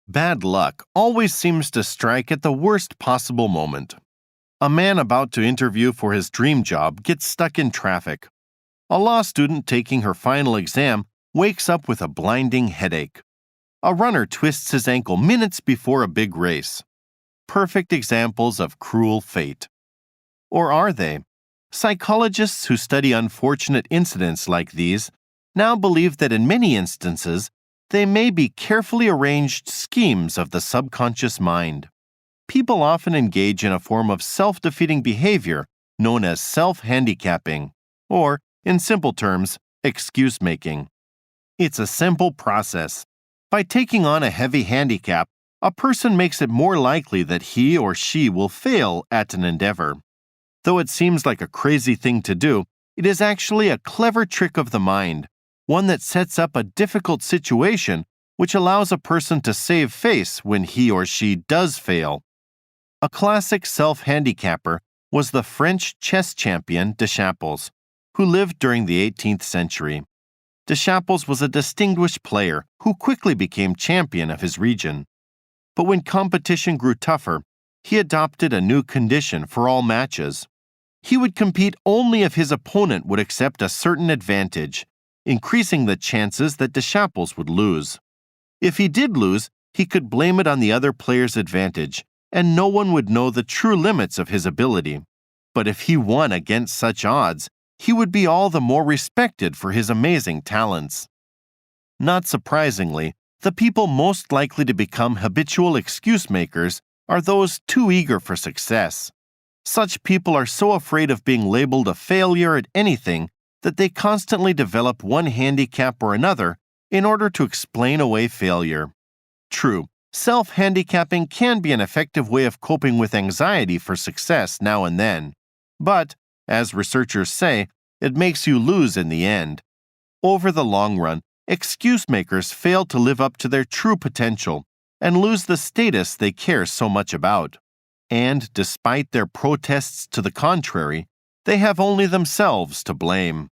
Bad luck always seems to strike at the worst possible moment. A man about to interview for his dream job gets stuck in traffic. A law student taking her final exam wakes up with a blinding headache. A runner twists his ankle minutes before a big race. Perfect examples of cruel fate. Or are they? Psychologists who study unfortunate incidents like these now believe that in many instances, they may be carefully arranged schemes of the subconscious mind. People often engage in a form of self-defeating behavior known as self-handicapping, or, in simple terms, excuse-making. It's a simple process. By taking on a heavy handicap, a person makes it more likely that he or she will fail at an endeavor. Though it seems like a crazy thing to do, it is actually a clever trick of the mind, one that sets up a difficult situation which allows a person to save face when he or she does fail. A classic self-handicapper was the French chess champion Deschapelles, who lived during the 18th century. Deschapelles was a distinguished player who quickly became champion of his region. But when competition grew tougher, he adopted a new condition for all matches. He would compete only if his opponent would accept a certain advantage, increasing the chances that Deschapelles would lose. If he did lose, he could blame it on the other player's advantage, and no one would know the true limits of his ability. But if he won against such odds, he would be all the more respected for his amazing talents. Not surprisingly, the people most likely to become habitual excuse makers are those too eager for success. Such people are so afraid of being labeled a failure at anything that they constantly develop one handicap or another in order to explain away failure. True, self-handicapping can be an effective way of coping with anxiety for success now and then. But, as researchers say, it makes you lose in the end. Over the long run, excuse makers fail to live up to their true potential and lose the status they care so much about. And despite their protests to the contrary, they have only themselves to blame.